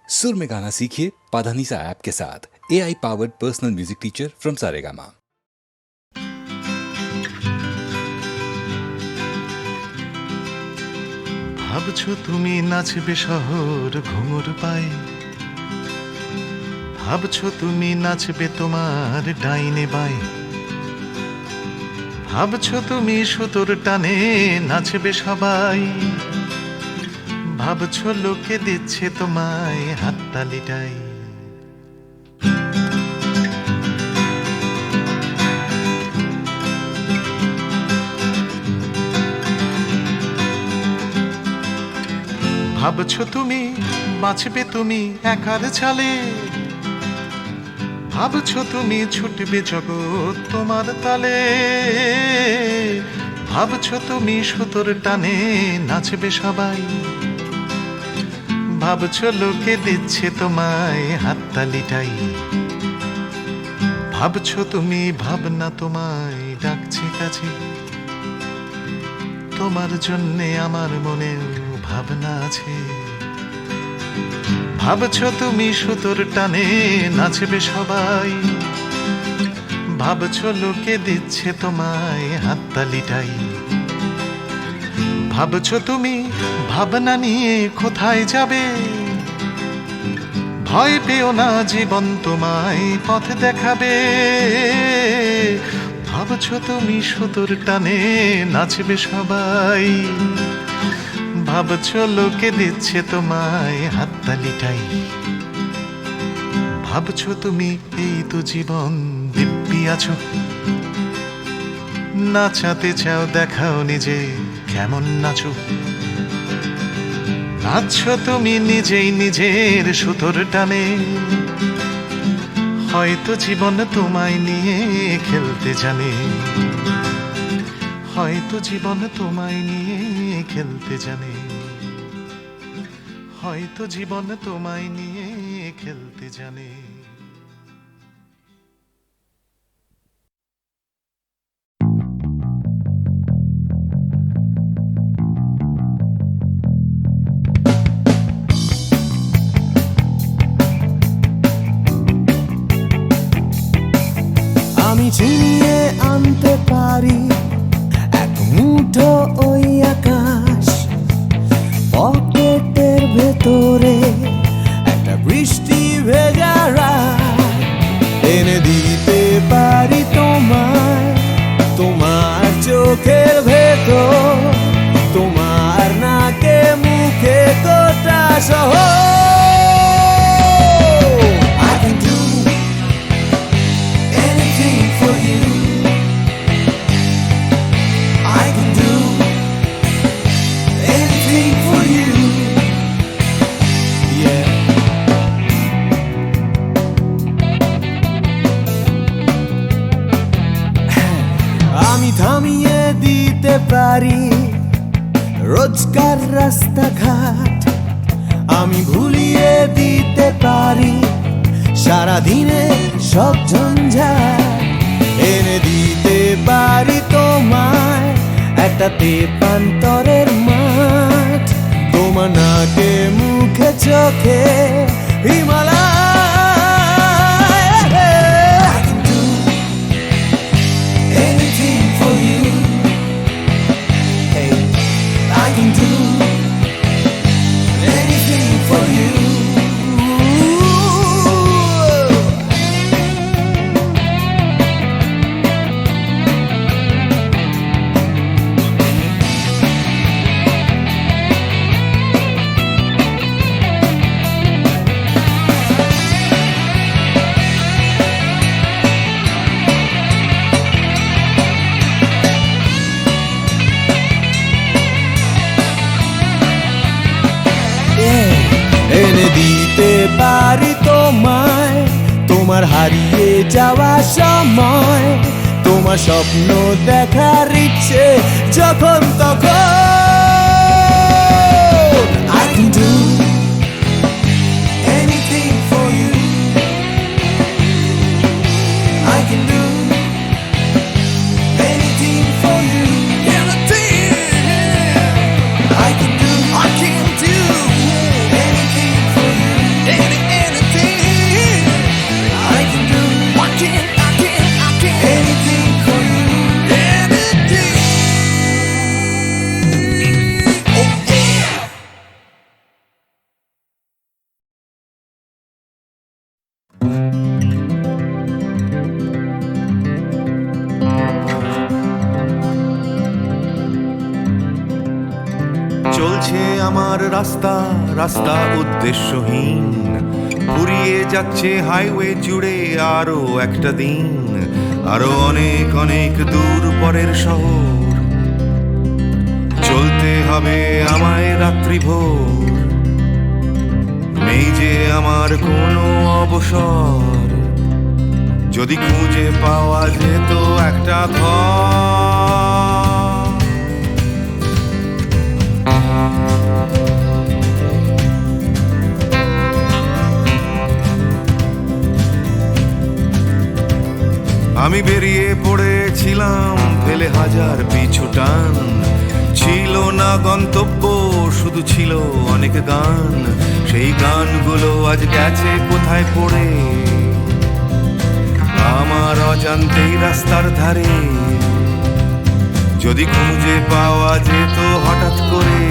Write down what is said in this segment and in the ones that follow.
सुर में गाना सीखिए पाधानीसा ऐप के साथ। AI powered personal music teacher from Saregama. ভাবছো তুমি নাচবে শহর ঘুঙুর পায়ে, ভাবছো তুমি নাচবে তোমার ডাইনে বায়ে, ভাবছো তুমি সুতোর টানে নাচবে সবাই, ভাবছো লোকে দিচ্ছে তোমায় হাততালিটাই। ভাবছো তুমি বাঁচবে তুমি একার ছালে, ভাবছো তুমি ছুটবে জগৎ তোমার তালে, ভাবছো তুমি সুতোর টানে নাচবে সবাই, ভাবছো লোকে দিচ্ছে তোমায় হাততালিটাই। ভাবছো তুমি ভাবনা তোমায় ডাকছে কাছে, তোমার জন্যে আমার মনেও ভাবনা আছে। ভাবছো তুমি সুতোর টানে নাচবে সবাই, ভাবছো লোকে দিচ্ছে তোমায় হাততালিটাই। ভাবছো তুমি ভাবনা নিয়ে কোথায় যাবে, ভয় পেও না জীবন তোমায় পথ দেখাবে। ভাবছো তুমি সুতোর টানে নাচবে সবাই, ভাবছো লোকে দিচ্ছে তোমায় হাততালিটাই। ভাবছো তুমি এই তো জীবন দিব্যি আছো, নাচাতে চাও দেখাও নিজে কেমন নাচো। নাচছো তুমি নিজেই নিজের সুতোর টানে, হয়তো জীবন তোমায় নিয়ে খেলতে জানে, হয়তো জীবন তোমায় নিয়ে খেলতে জানে, হয়তো জীবন তোমায় নিয়ে খেলতে জানে। আমি ছিনিয়ে আনতে পারি এক মুঠো ওই আকাশ, পকেটের ভেতরে একটা বৃষ্টি ভেজা রাত, এনে দিতে পারি তোমায় তোমার চোখের ভেতর, তোমার নাকে মুখে গোটা শহর। আমি থামিয়ে দিতে পারি রোজকার রাস্তাঘাট, আমি ভুলিয়ে দিতে পারি সারাদিনে সব ঝঞ্ঝাট, এনে দিতে পারি তোমায় একটা তেপান্তরের মাঠ, তোমার নাকে মুখে চোখে হিমালয়। এনে দিতে পারি তোমায় তোমার হারিয়ে যাওয়া সময়, তোমার স্বপ্ন দেখার ইচ্ছে যখন তখন। I can do anything for you, I can do anything for you, anything I can do anything for you. আমার রাস্তা রাস্তা উদ্দেশ্যহীন, ফুরিয়ে যাচ্ছে হাইওয়ে জুড়ে আরো একটা দিন, আরো অনেক অনেক দূর পরের শহর। চলতে হবে আমায় রাত্রি ভোর, নেই যে আমার কোনো অবসর। যদি খুঁজে পাওয়া যেত একটা ঘর, আমি বেরিয়ে পড়েছিলাম ফেলে হাজার পিছু টান। ছিল না গন্তব্য, শুধু ছিল অনেক গান। সেই গানগুলো আজ গেছে কোথায় পড়ে, আমার অজান্তেই রাস্তার ধারে। যদি খুঁজে পাওয়া যেত হঠাৎ করে,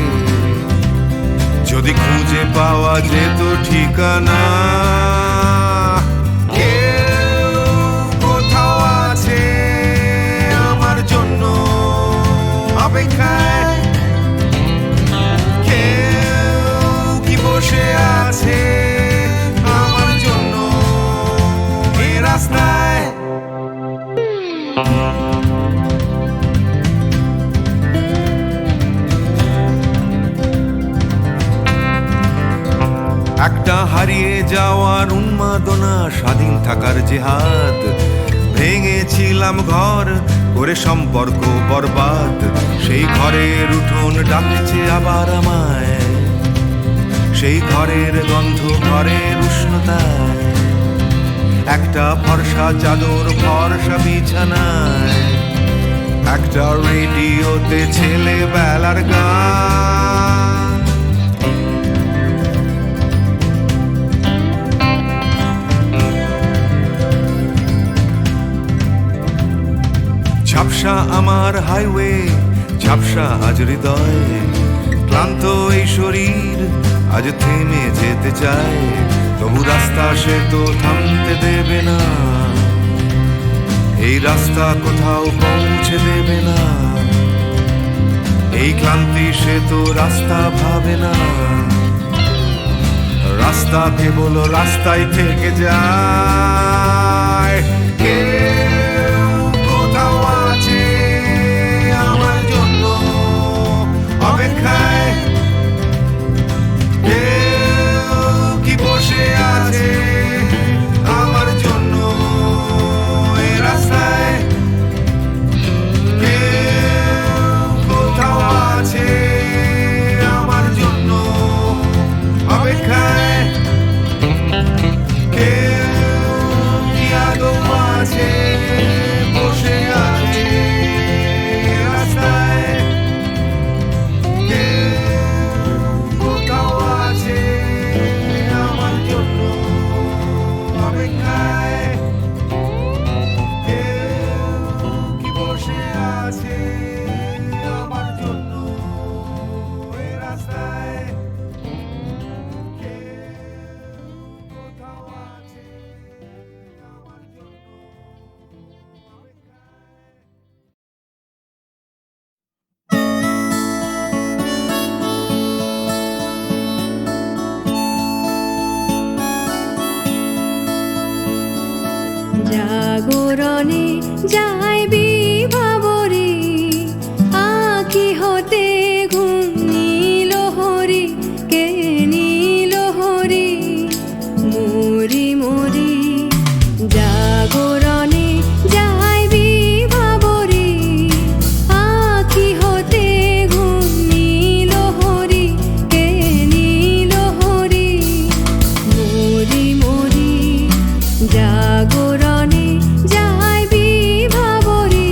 যদি খুঁজে পাওয়া যেত ঠিকানা। কেউ কোথাও আছে আমার জন্য অপেক্ষায়, কেউ কি বসে আছে আমার জন্য এই রাস্তায়। একটা হারিয়ে যাওয়ার উন্মাদনা, স্বাধীন থাকার জেহাদ। ভেঙেছিলাম ঘর করে সম্পর্ক বরবাদ, সেই ঘরের উঠোন ডাকছে আবার আমায়। সেই ঘরের গন্ধ, ঘরের উষ্ণতায়, একটা ফর্সা চাদর, ফর্সা বিছানায়, একটা রেডিওতে ছেলেবেলার গান। ঝাপসা আমার হাইওয়ে, ঝাপসা আজ হৃদয়। ক্লান্ত এই শরীর আজ থেমে যেতে চায়, তবু রাস্তা সে তো থামতে দেবে না। এই রাস্তা কোথাও পৌঁছে দেবে না। এই ক্লান্তি সে তো রাস্তা ভাবে না। রাস্তা কেবল রাস্তায় থেকে যায়। কেউ কোথাও আছে আমার জন্য অপেক্ষায়, কেউ কি বসে আছে আমার জন্য এই রাস্তায়। কেউ কোথাও আছে আমার জন্য অপেক্ষায়, কেউ কি আদৌ আছে বসে আছে রাস্তায়। কেউ কোথাও আছে আমার জন্য অপেক্ষায়, কেউ কি বসে আছে আমার জন্য এই রাস্তায়। কেউ কোথাও আছে আমার জন্য অপেক্ষায়। জাগরণে যাই বিভাবরে, আঁখি হতে ঘুম নীল হরি, কে নীল হরি মরি মরি। জাগরণে যাই বিভাবরে, আঁখি হতে ঘুম নীল হরি, কে নীল হরি মরি মরি। জাগরণে যাই বিভাবরে,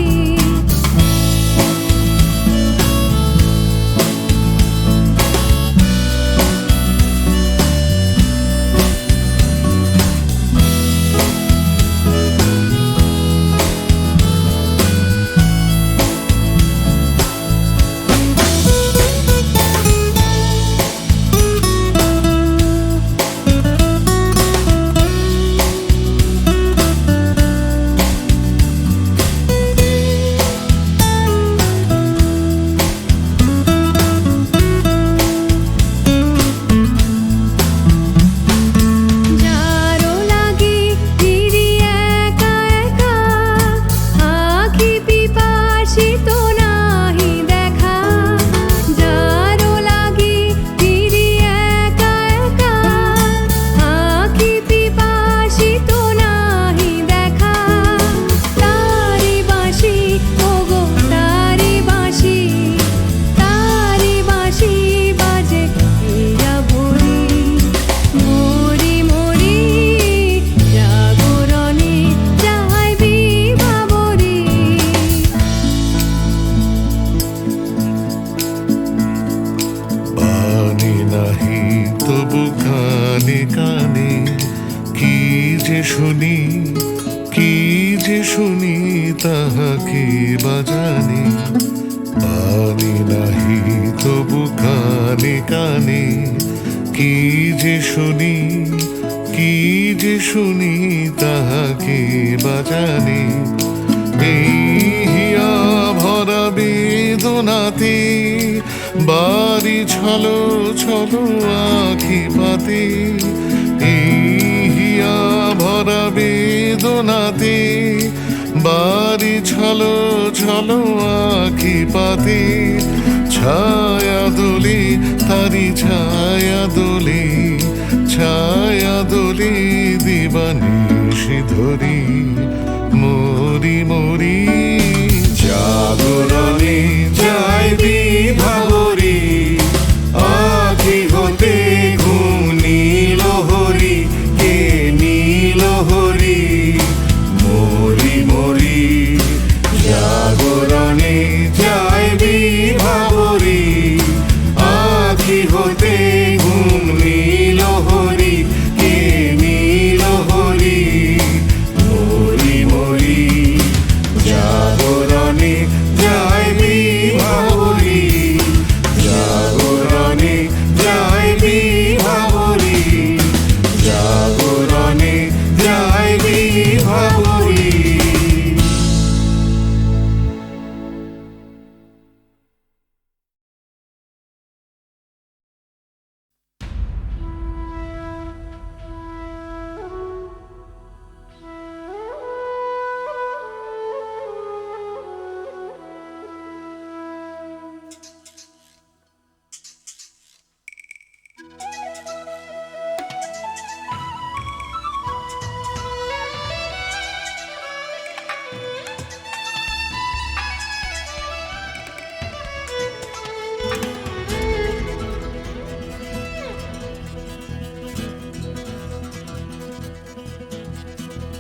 কানে কি যে শুনি, কি যে শুনি তাহাকে বাজানে। পানি নাহি তবু কানে কানে কি যে শুনি, কি যে শুনি তাহাকে বাজানে। এই হিয়া ভরা বেদনাতে বাড়ি ছলো ছলো আখি পাতে। এই হিয়া ভরা বেদনাতে বাড়ি ছলো ছলো আখি পাতে। ছায়া দোলে তারি ছায়া দোলে, ছায়া দোলে দিবানিশি ধরি মরি মরি। জাগরণে যাই বিভাবরী আখি হতে ঘুম নীল হরি, কে নীল হরি মরি মরি। জাগরণে যাই বিভাবরী আখি হতে ঘুম নীল হরি, কে নীল হরি মরি মরি। জাগরণে যাই বিভাবরী, জাগরণে যাই বিভাবরী, জাগরণে যাই বিভাবরী।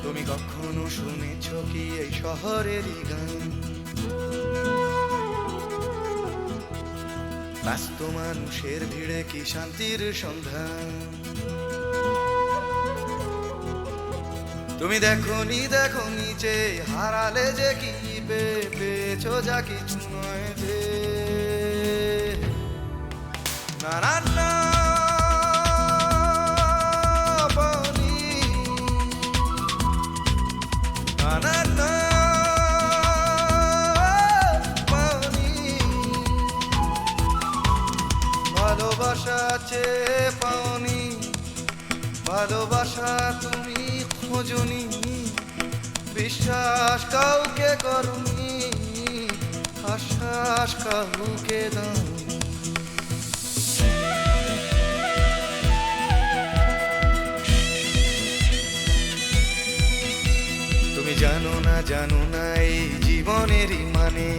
তুমি কখনো শুনেছ কি এই শহরেরই গান? ব্যস্ত মানুষের ভিড়ে কি শান্তির সন্ধান? তুমি দেখনি দেখনি যে হারালে যে কি পেয়েছো যা কিছু নয় যে। না না না পানি, না না না পানি। ভালোবাসা চেয়ে পাওনি, ভালোবাসা তুমি খোঁজনি, বিশ্বাস কাউকে করনি, আশ্বাস কাউকে দাওনি। তুমি জানো না এই জীবনেরই মানে।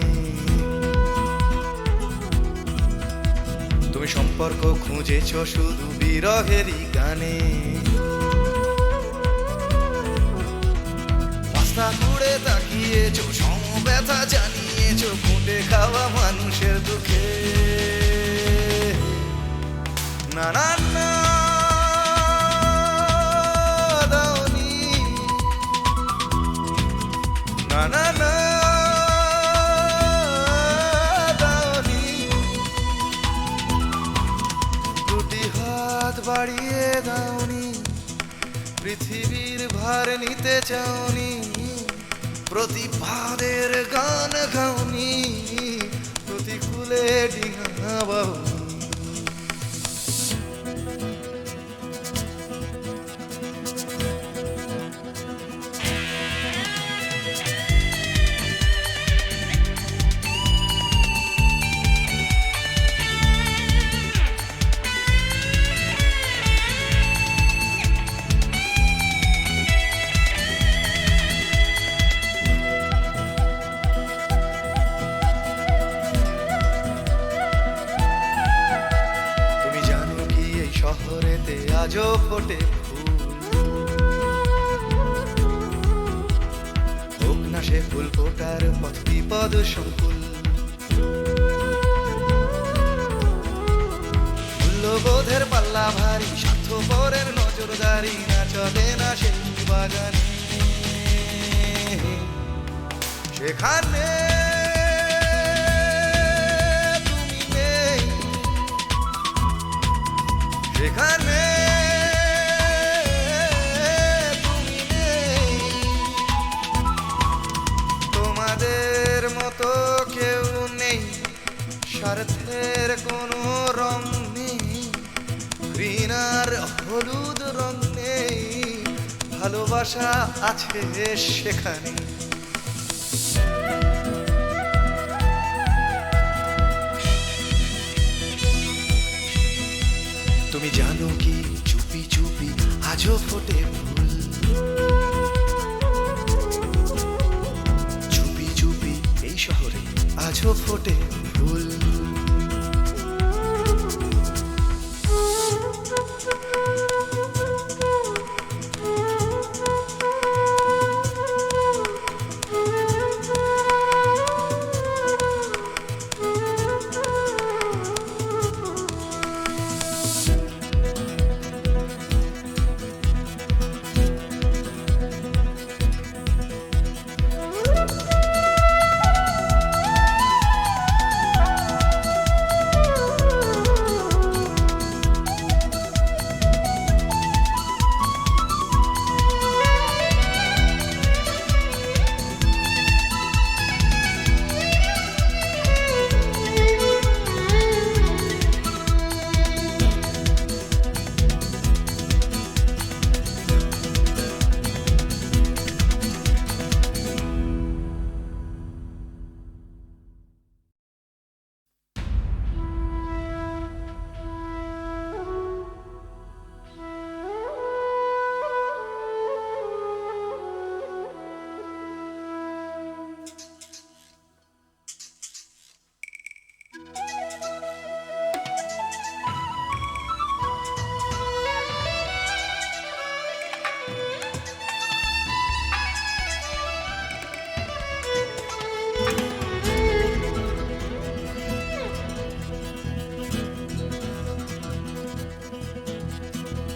তুমি সম্পর্ক খুঁজেছো শুধু বিরহেরই গানে। রাস্তা ঘুরে তাকিয়েছো সমব্যথা জানিয়েছো খুঁটে খাওয়া মানুষের দুঃখে। না না না দাওনি, না না না দাওনি। দুটি হাত বাড়িয়ে দাওনি, পৃথিবীর ভার নিতে চাওনি, প্রতিবাদের গান গাওনি, প্রতিকূলে ডিঙা বাউনি। শহরেতে আজও ফোটে ফুল, হোক না সে ফুল ফোটার পথ বিপদ সংকুল। মূল্যবোধের পাল্লা ভারী, স্বার্থপরের নজর গাড়ি না চলে না সেই বাগানে, সেখানে তুমি নেই, সেখানে তুমি নেই। তোমাদের মতো কেউ নেই, স্বার্থের কোনো রং নেই, ঘৃণার হলুদ রং নেই, ভালোবাসা আছে সেখানে। তুমি জানো কি চুপি চুপি আজও ফোটে ফুল, চুপি চুপি এই শহরে আজও ফোটে ফুল।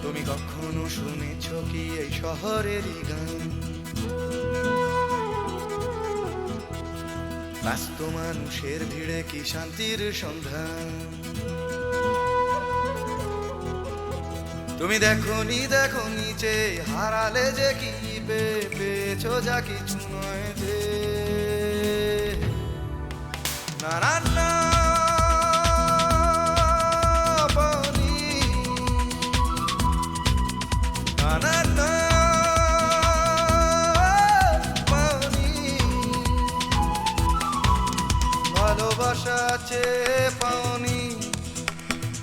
তুমি কখনো শুনেছ কি এই শহরেরই গান? ব্যস্ত মানুষের ভিড়ে কি শান্তির সন্ধান? তুমি দেখোনি দেখোনি যে হারালে যে কি পেয়েছো যা কিছু নয় যে, না না না পাওনি, না না না পাওনি। ভালোবাসা চেয়ে পাওনি,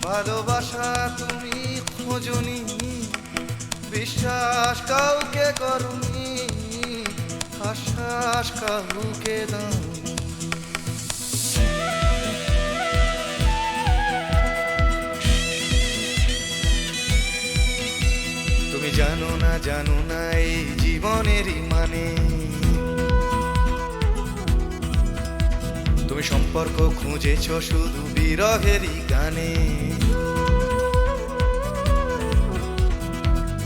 ভালোবাসা তুমি খোঁজনি, বিশ্বাস কাউকে করনি, আশ্বাস কাউকে দাওনি। তুমি জানো না এই জীবনেরই মানে, তুমি সম্পর্ক খুঁজেছ শুধু বিরহেরই গানে,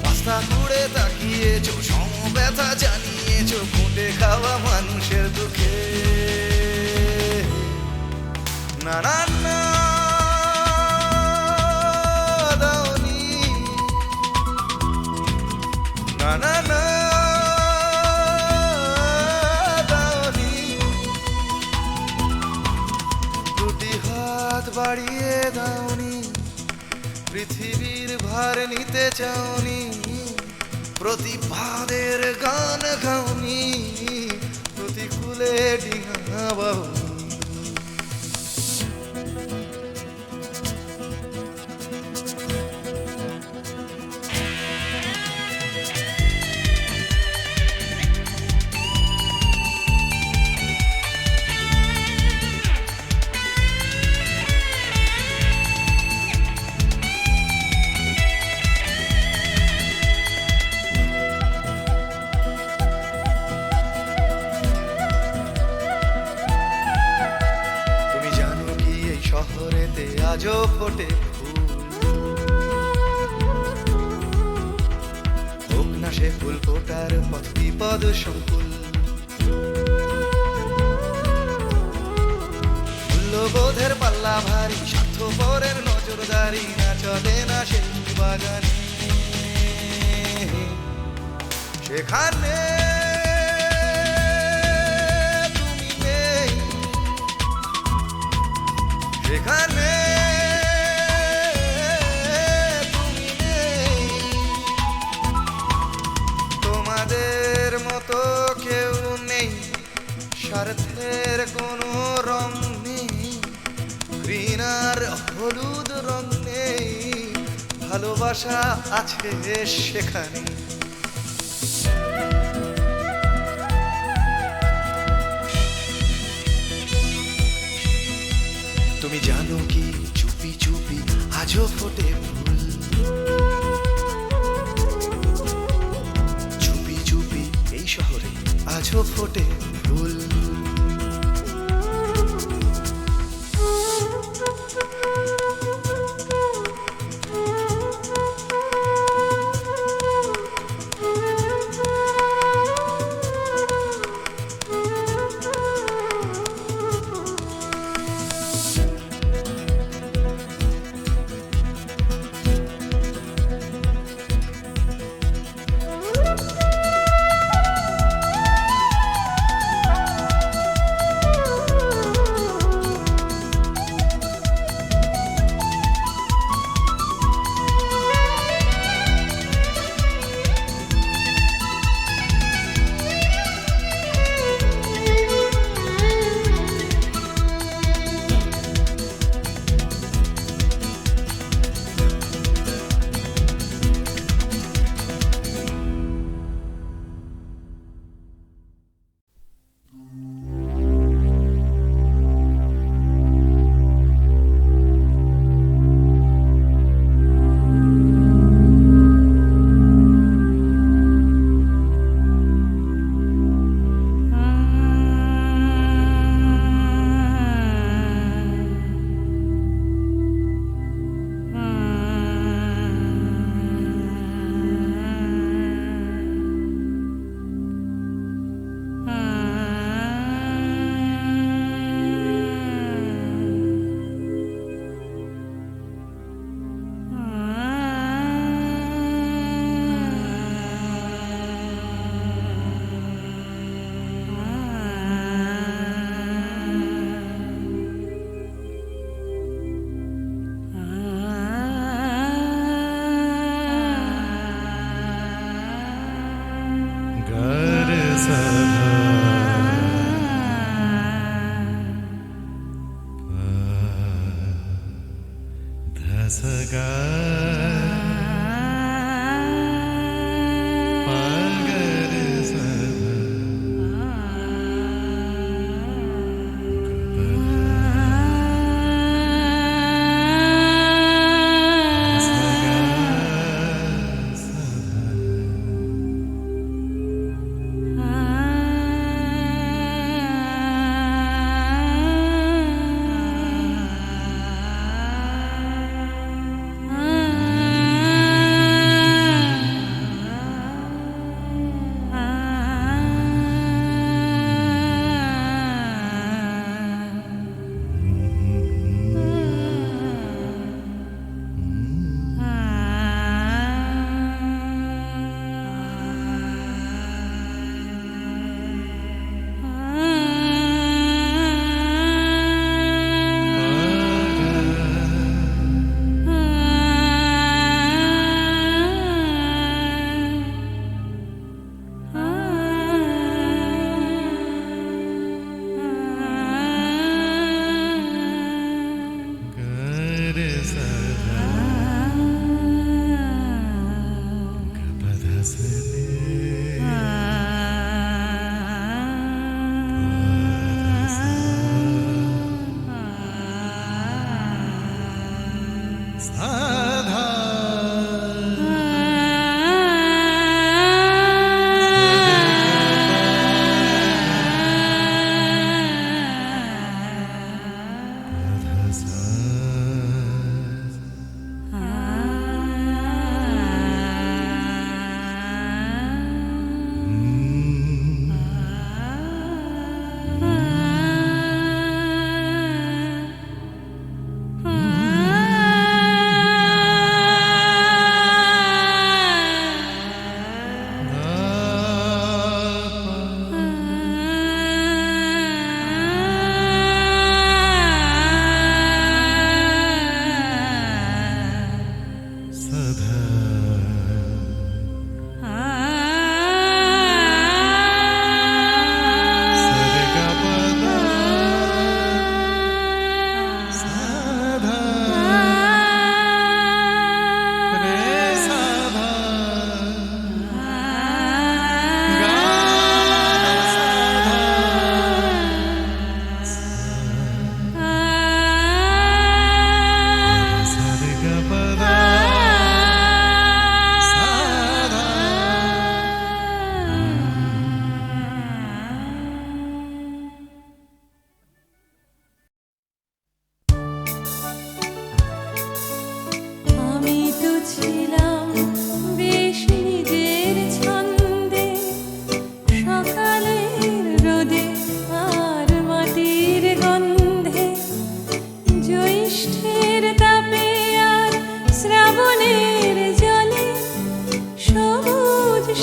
রাস্তা ঘুরে তাকিয়েছো সমব্যথা জানিয়েছো খুঁটে খাওয়া মানুষের দুঃখে, না না না দাওনি, না না না দাওনি। দুটি হাত বাড়িয়ে দাওনি, পৃথিবীর ভার নিতে চাওনি, প্রতিবাদের গান গাওনি, প্রতিকূলে ডিঙা বাউনি। আজও ফোটে ফুল, সে ফুলকোটার পথ বিপদ সংকুল। মূল্যবোধের পাল্লা ভারী, স্বার্থপরের নজরদারি না চলে না সেই বাগানে। সেখানে তুমি নেই, সেখানে তুমি নেই। তোমাদের মতো কেউ নেই, স্বার্থের কোনো রং নেই, ঘৃণার হলুদ রং নেই, ভালোবাসা আছে সেখানে। তুমি জানো কি চুপি চুপি আজও ফোটে ফুল, চুপি চুপি এই শহরে আজও ফোটে ফুল।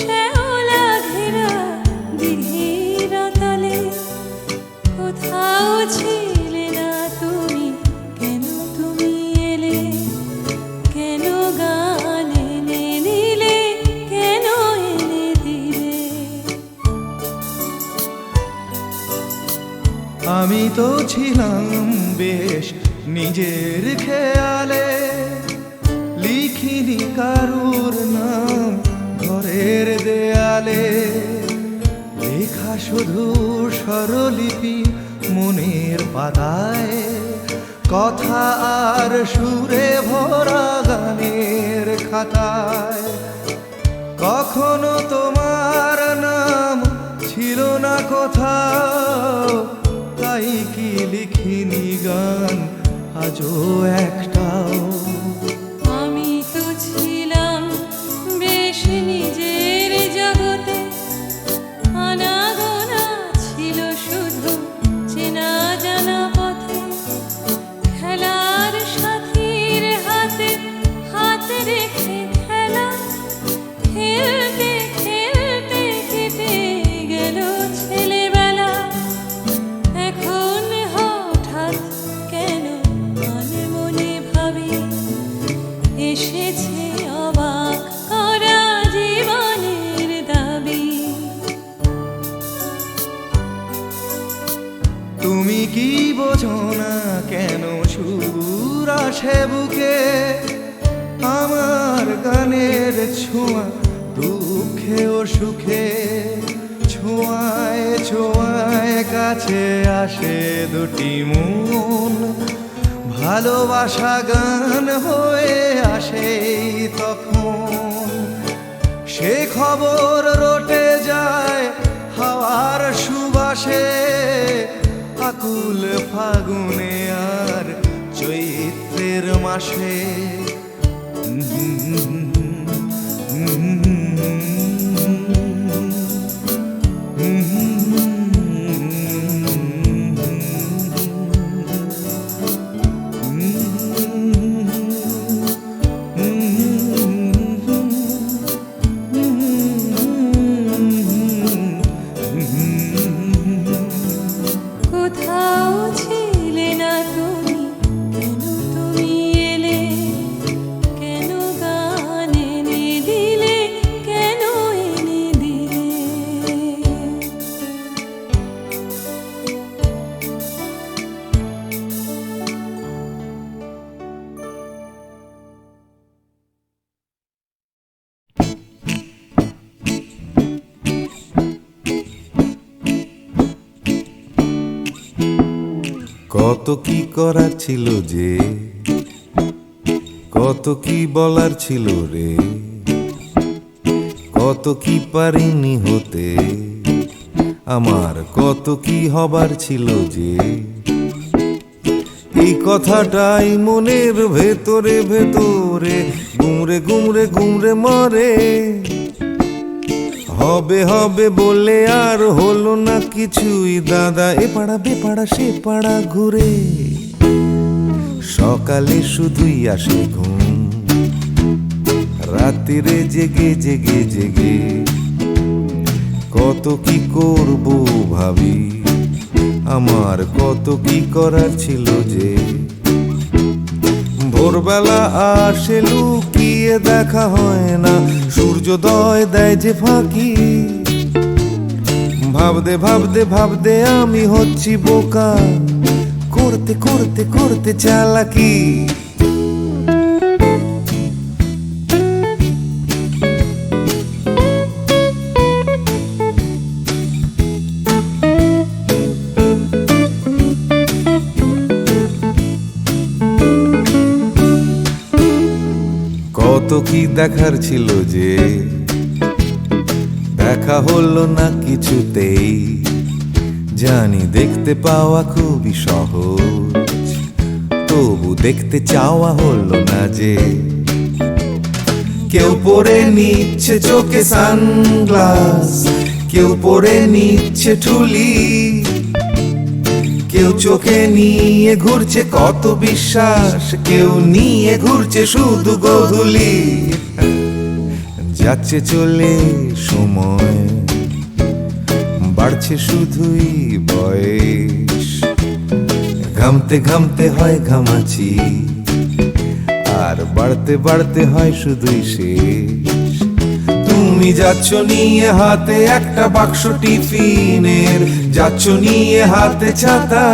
শ্যাওলা ঘেরা দিঘির তলে কোথাও ছিলে না তুমি, কেন তুমি এলে, কেন গান এনে দিলে, কেন এনে দিলে। আমি তো ছিলাম বেশ নিজের খেয়ালে, লিখিনি কারুর নাম ঘরের দেয়ালে, লেখা শুধু স্বরলিপি মনের পাতায়, কথা আর সুরে ভরা গানের খাতায়। কখনো তোমার নাম ছিল না কোথাও, তাই কি লিখিনি গান আজও একটাও। আমি তো ছিলাম বেশ নিজের জগতে, আনাগোনা ছিল শুধু চেনা জানা পথে, খেলার সাথীর হাতে হাত রেখে খেলা, খেলতে খেলতে কেটে গেল ছেলেবেলা। এখন হঠাৎ কেন মনে মনে ভাবি এসেছে অবাক করা জীবনের দাবি। তুমি কি বোঝো না কেন সুর আসে বুকে, আমার গানের ছোঁয়া দুঃখে ও সুখে, ছোঁয়ায় ছোঁয়ায় কাছে আসে দুটি মন, ভালোবাসা গান হয়ে আসে তখন। সে খবর রটে যায় হাওয়ার সুবাসে, আকুল ফাগুনে আর চৈত্রের মাসে। কোথাও ছিলে না তুমি, কেন তুমি এলে, কেন গান এনে দিলে, কেন এনে দিলে। কত কি করার ছিল যে, কত কি বলার ছিল রে, কত কি পারিনি হতে, আমার কত কি হবার ছিল যে। এই কথাটাই মনের ভেতরে ভেতরে গুমরে গুমরে গুমরে মরে। হবে হবে বলে আর হলো না কিছুই দাদা, এ পাড়া বে পাড়া সে পাড়া ঘুরে। সকালে শুধুই আসে ঘুম, রাত্রিরে জেগে জেগে জেগে কত কি করব ভাবি, আমার কত কি করার ছিল যে। ভোরবেলা আসে লুকিয়ে দেখা হয় না, সূর্যোদয় দেয় যে ফাঁকি। ভাবতে ভাবতে ভাবতে আমি হচ্ছি বোকা, করতে করতে করতে চালাকি। কত কি দেখার ছিল যে, দেখা হলো না কিছুতেই। জানি দেখতে পাওয়া খুবই সহজ, তবু দেখতে চাওয়া হলো না যে। কেউ পরে নিচ্ছে চোখে সানগ্লাস, কেউ পরে নিচ্ছে ঠুলি, কেউ চোখে নিয়ে ঘুরছে কত বিশ্বাস, কেউ নিয়ে ঘুরছে শুধু গোধূলি। যাচ্ছে চলে সময়, বাড়ছে শুধুই বয়স, ঘামতে ঘামতে হয় ঘামাচি, আর বাড়তে বাড়তে হয় শুধুই শেষ। তুমি যাচ্ছ নিয়ে হাতে একটা বাক্স টিফিনের, যাচ্ছ নিয়ে হাতে ছাতা,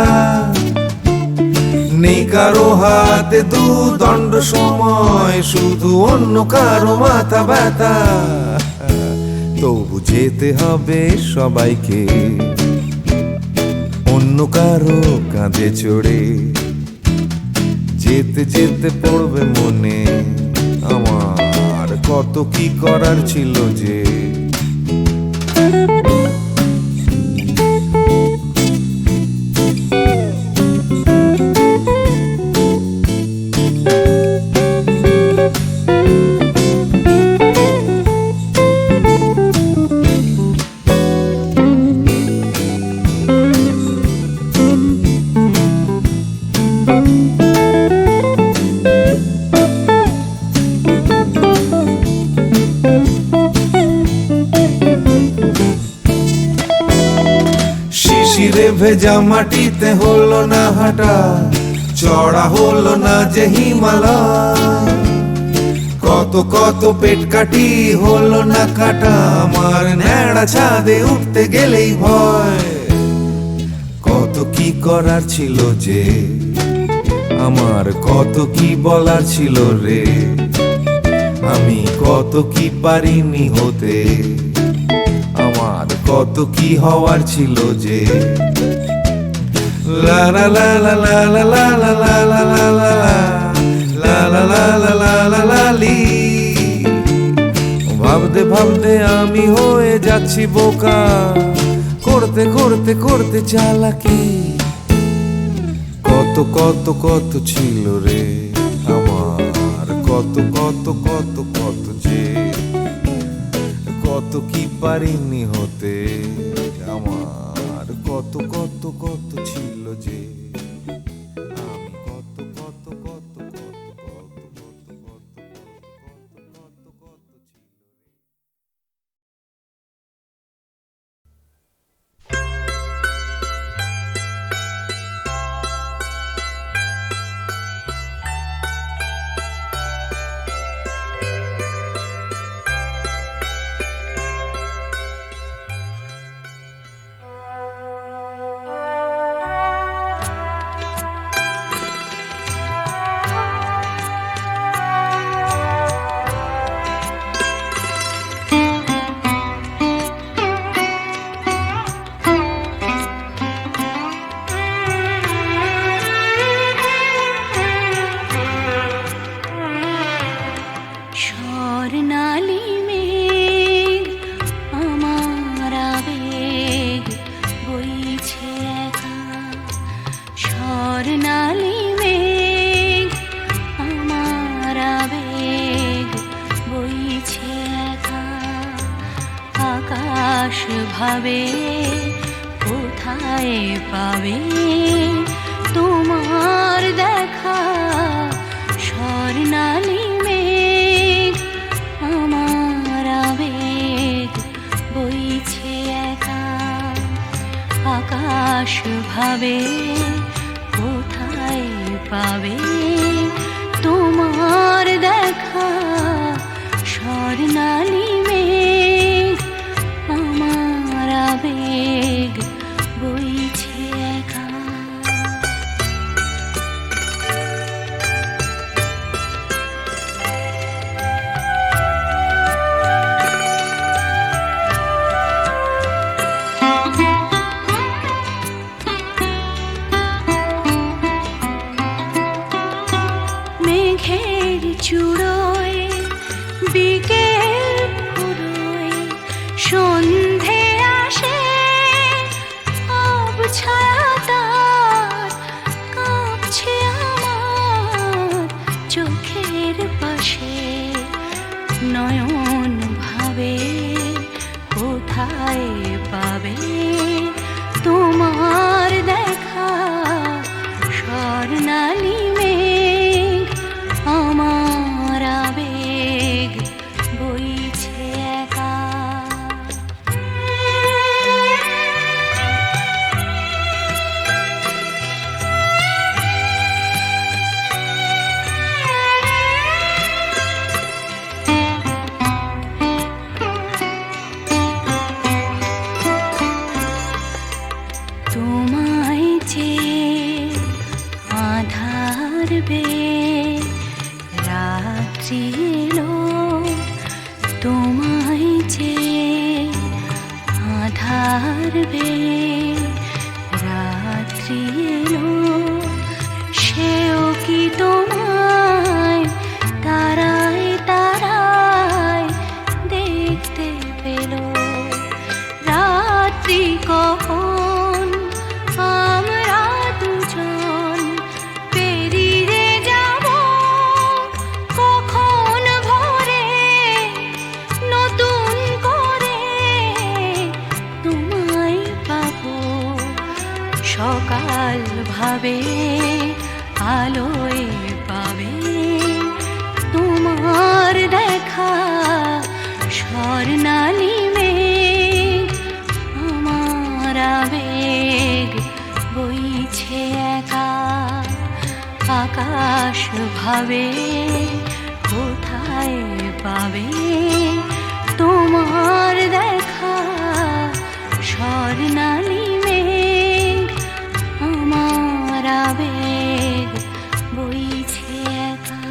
নেই কারো হাতে দুদণ্ড সময়, শুধু অন্য কারো মাথা ব্যথা। তবু যেতে হবে সবাইকে অন্য কারো কাঁধে চড়ে, যেতে যেতে পড়বে মনে আমার কত কি করার ছিল যে। শিশিরে ভেজা মাটিতে হলো না হাঁটা, চড়া হলো না যে হিমালয়, কত কত পেট কাটি হলো না কাটা, আমার ন্যাড়া ছাদে উঠতে গেলেই ভয়। কত কি করার ছিল যে, আমার কত কি বলার ছিল রে, আমি কত কি পারিনি হতে, আমার কত কি হওয়ার ছিল যে। লা লা লা লা লা লা লা লা লা লা লা লা লা লা লা লা লা লা লা লি। ভাবতে ভাবতে আমি হয়ে যাচ্ছি বোকা, করতে করতে করতে চালাকি, কত কত কত ছিল রে আমার, কত কত কত কত যে, কত কি পারিনি হতে, আমার কত কত কত ছিল যে। আমি কত কত কত কত কত কত কত কত কত কত ছিল। স্বর্ণালী মেঘ আমার আবেগ বইছে একা, স্বর্ণালী মেঘ আমার আবেগ বইছে একা, আকাশ ভাবে কোথায় পাবে তোমার দেখা, স্বর্ণালী মেঘ আমার আবেগ বইছে একা, আকাশ ভাবে কোথায় পাবে তোমার দেখা, স্বর্ণালী মেঘ আমার আবেগ বইছে একা। মেঘের চূড়োয় বিকেল ফুরোয় সন্ধে আসে, ছায়া তার কাঁপছে আমার চোখের পাশে, নয়ন ভাবে কোথায় পাবে তোমার দেখা, স্বর্ণালী মেঘ আমার আবেগ বইছে চেয়ে আধার রাত্রি এলো, সেও কি তোমায় তারায় তারায় দেখতে পেল? রাত্রি কখন আমরা দুজন পেরিয়ে যাব, কখন ভোরে নতুন করে তোমায় পাবো। সকাল ভাবে আলোয় পাবে তোমার দেখা, স্বর্ণালী মেঘ আমার আবেগ বইছে একা। আকাশ ভাবে কোথায় পাবে তোমার দেখা, স্বর্ণালী মেঘ আমার আবেগ বইছে একা।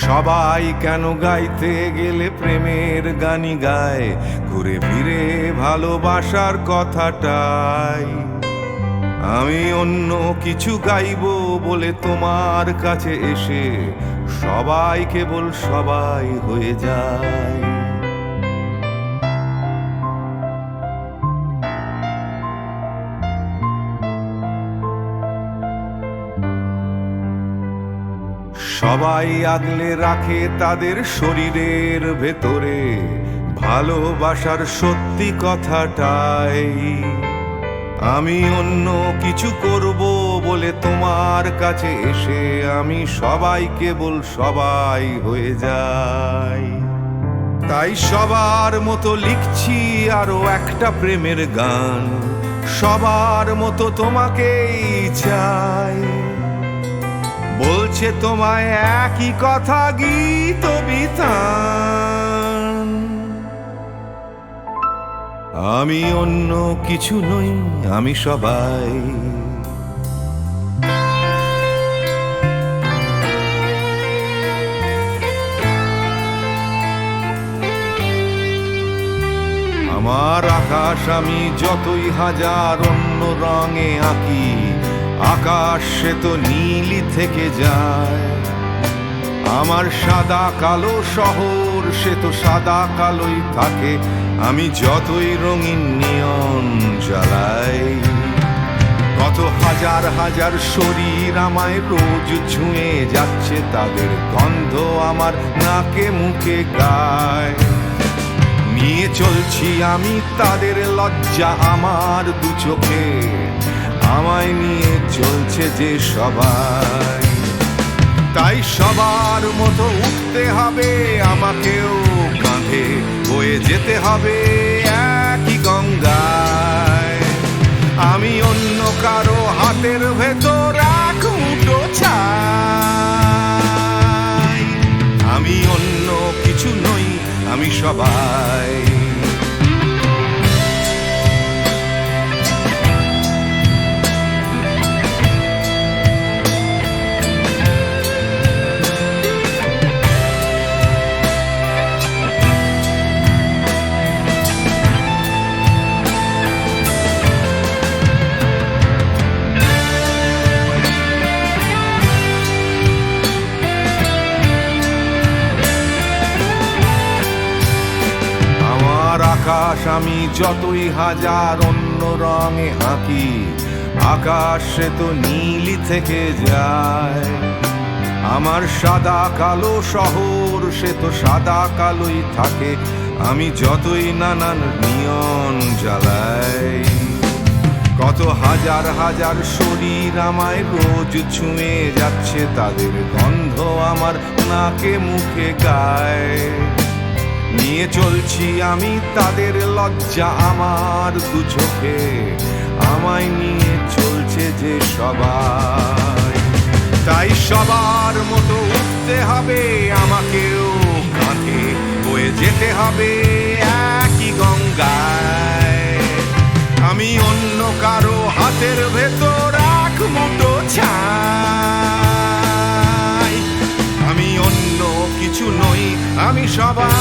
সবাই কেন গাইতে গেলে প্রেমের গানই গায়, ঘুরে ফিরে ভালোবাসার কথাটাই। আমি অন্য কিছু গাইবো বলে তোমার কাছে এসে সবাই কেবল সবাই হয়ে যায়। সবাই আগলে রাখে তাদের শরীরের ভেতরে ভালোবাসার সত্যি কথাটাই। আমি অন্য কিছু করব বলে তোমার কাছে এসে আমি সবাই কেবল সবাই হয়ে যাই। তাই সবার মতো লিখছি আরো একটা প্রেমের গান, সবার মতো তোমাকেই চাই। বলছে তোমায় একই কথা গীত বিতান। আমি অন্য কিছু নই, আমি সবাই। আমার আকাশ আমি যতই হাজার অন্য রঙে আঁকি, আকাশ সে তো নীলই থেকে যায়। আমার সাদা কালো শহর সে তো সাদা কালোই থাকে, আমি যতই রঙিন নিয়ন জ্বালাই। কত হাজার হাজার শরীর আমায় রোজ ছুঁয়ে যাচ্ছে, তাদের গন্ধ আমার নাকে মুখে গায়। নিয়ে চলছি আমি তাদের লজ্জা আমার দু চোখে, আমায় নিয়ে চলছে যে সবাই। তাই সবার মতো উঠতে হবে আমাকেও, কাঁধে বয়ে যেতে হবে একই গঙ্গায়। আমি অন্য কারো হাতের ভেতর এক মুঠো চাই। আমি অন্য কিছু নই, আমি সবাই। আকাশ আমি যতই হাজার অন্য রঙে আঁকি, আকাশ সে তো নীলই থেকে যায়। আমার সাদা কালো শহর সে তো সাদা কালোই থাকে, আমি যতই নানান নিয়ন জ্বালাই। কত হাজার হাজার শরীর আমায় রোজ ছুঁয়ে যাচ্ছে, তাদের গন্ধ আমার নাকে মুখে গায়। নিয়ে চলছি আমি তাদের লজ্জা আমার দু চোখে, আমায় নিয়ে চলছে যে সবাই। তাই সবার মতো উঠতে হবে আমাকেও, কাঁধে বয়ে যেতে হবে একই গঙ্গায়। আমি অন্য কারো হাতের ভেতর এক মুঠো ছাই, আমি অন্য কিছু নই, আমি সবাই।